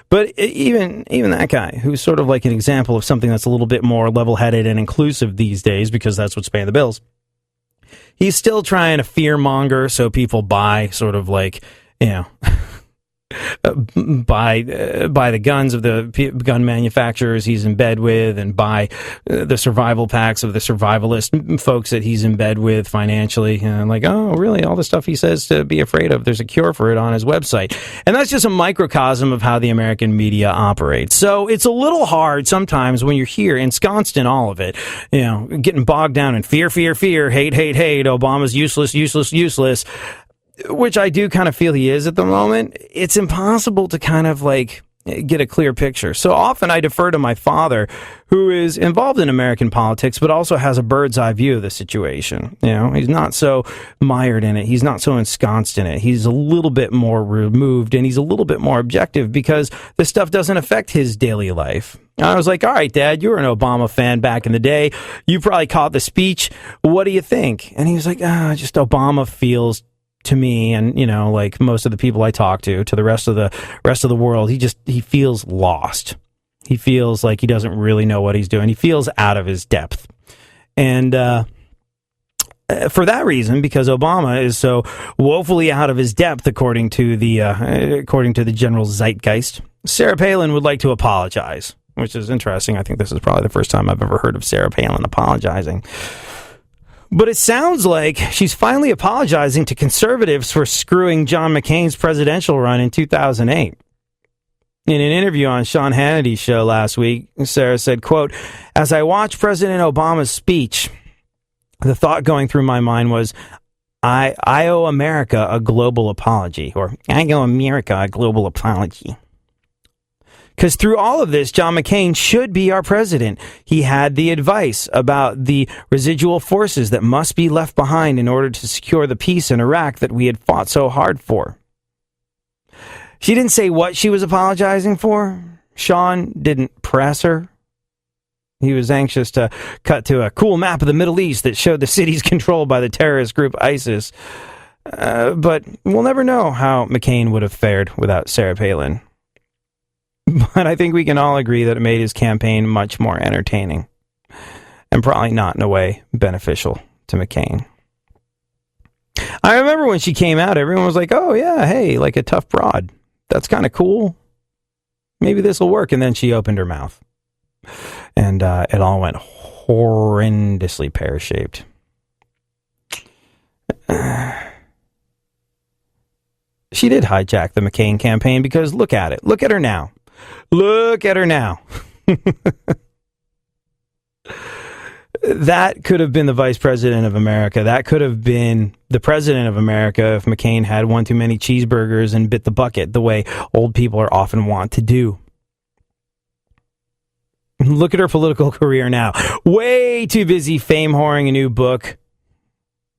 But even that guy, who's sort of like an example of something that's a little bit more level-headed and inclusive these days, because that's what's paying the bills, he's still trying to fear-monger so people buy sort of like, buy the guns of the gun manufacturers he's in bed with, and buy the survival packs of the survivalist folks that he's in bed with financially. And like, oh, really? All the stuff he says to be afraid of, there's a cure for it on his website. And that's just a microcosm of how the American media operates. So it's a little hard sometimes when you're here, ensconced in all of it, getting bogged down in fear, hate, Obama's useless, which I do kind of feel he is at the moment. It's impossible to kind of like get a clear picture. So often I defer to my father, who is involved in American politics, but also has a bird's eye view of the situation. He's not so mired in it. He's not so ensconced in it. He's a little bit more removed, and he's a little bit more objective because this stuff doesn't affect his daily life. I was like, all right, Dad, you were an Obama fan back in the day. You probably caught the speech. What do you think? And he was like, just Obama feels to me, and like most of the people I talk to the rest of the world, he feels lost. He feels like he doesn't really know what he's doing. He feels out of his depth. And for that reason, because Obama is so woefully out of his depth, according to the general zeitgeist, Sarah Palin would like to apologize, which is interesting. I think this is probably the first time I've ever heard of Sarah Palin apologizing. But it sounds like she's finally apologizing to conservatives for screwing John McCain's presidential run in 2008. In an interview on Sean Hannity's show last week, Sarah said, quote, "As I watched President Obama's speech, the thought going through my mind was, I owe America a global apology," or I owe America a global apology. Because through all of this, John McCain should be our president. He had the advice about the residual forces that must be left behind in order to secure the peace in Iraq that we had fought so hard for. She didn't say what she was apologizing for. Sean didn't press her. He was anxious to cut to a cool map of the Middle East that showed the cities controlled by the terrorist group ISIS. But we'll never know how McCain would have fared without Sarah Palin. But I think we can all agree that it made his campaign much more entertaining, and probably not in a way beneficial to McCain. I remember when she came out, everyone was like, oh yeah, hey, like a tough broad. That's kind of cool. Maybe this will work. And then she opened her mouth, and it all went horrendously pear-shaped. She did hijack the McCain campaign, because look at it. Look at her now. Look at her now. That could have been the vice president of America. That could have been the president of America if McCain had one too many cheeseburgers and bit the bucket the way old people are often wont to do. Look at her political career now. Way too busy fame whoring a new book,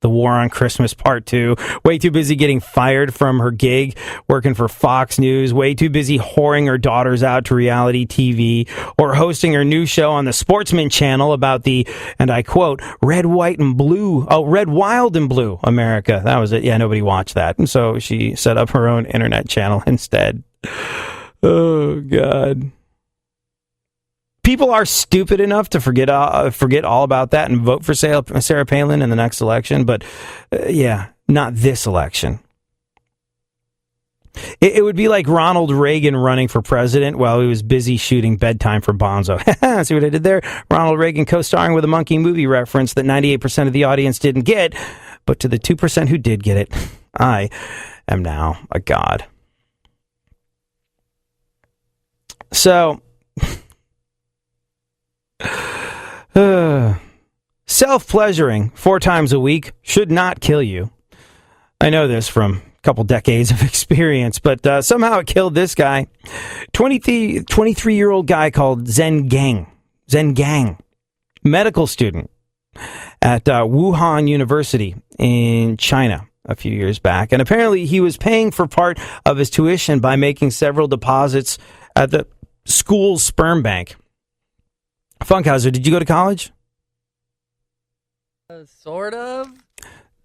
The War on Christmas Part 2. Way too busy getting fired from her gig working for Fox News. Way too busy whoring her daughters out to reality TV, or hosting her new show on the Sportsman Channel about the, and I quote, Red, Wild and Blue America. That was it. Yeah, nobody watched that. And so she set up her own internet channel instead. Oh, God. People are stupid enough to forget all about that and vote for Sarah Palin in the next election, but not this election. It would be like Ronald Reagan running for president while he was busy shooting Bedtime for Bonzo. See what I did there? Ronald Reagan co-starring with a monkey movie reference that 98% of the audience didn't get, but to the 2% who did get it, I am now a god. So... self-pleasuring 4 times a week should not kill you. I know this from a couple decades of experience, but somehow it killed this guy. 23-year-old guy called Zen Gang, medical student at Wuhan University in China a few years back. And apparently he was paying for part of his tuition by making several deposits at the school's sperm bank. Funkhouser, did you go to college? Sort of.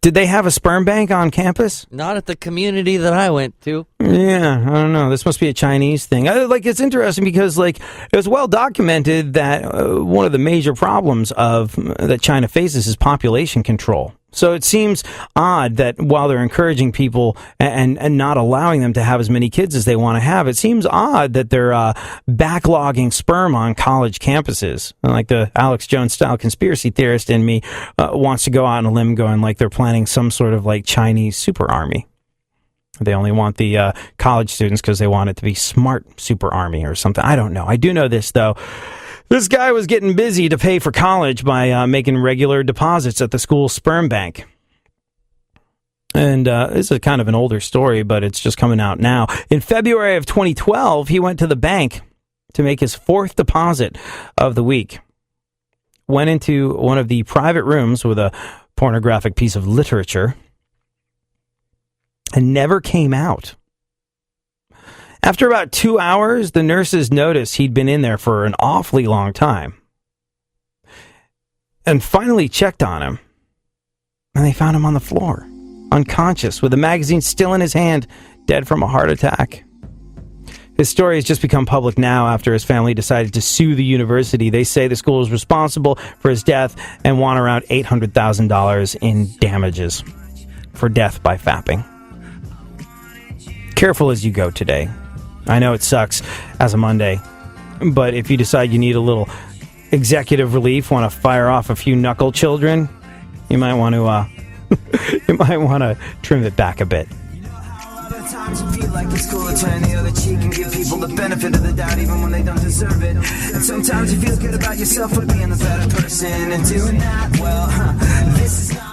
Did they have a sperm bank on campus? Not at the community that I went to. Yeah, I don't know. This must be a Chinese thing. It's interesting because, it was well documented that one of the major problems that China faces is population control. So it seems odd that while they're encouraging people and not allowing them to have as many kids as they want to have, it seems odd that they're backlogging sperm on college campuses. Like the Alex Jones-style conspiracy theorist in me wants to go out on a limb going like they're planning some sort of Chinese super army. They only want the college students because they want it to be smart super army or something. I don't know. I do know this, though. This guy was getting busy to pay for college by making regular deposits at the school sperm bank. And this is kind of an older story, but it's just coming out now. In February of 2012, he went to the bank to make his fourth deposit of the week. Went into one of the private rooms with a pornographic piece of literature and never came out. After about 2 hours, the nurses noticed he'd been in there for an awfully long time and finally checked on him. And they found him on the floor, unconscious, with the magazine still in his hand, dead from a heart attack. His story has just become public now after his family decided to sue the university. They say the school is responsible for his death and want around $800,000 in damages for death by fapping. Careful as you go today. I know it sucks as a Monday, but if you decide you need a little executive relief, want to fire off a few knuckle children, you might want to trim it back a bit. Sometimes you feel like it's cool to turn the other cheek and give people the benefit of the doubt even when they don't deserve it. And sometimes you feel good about yourself for being the better person and doing that. Well, this is not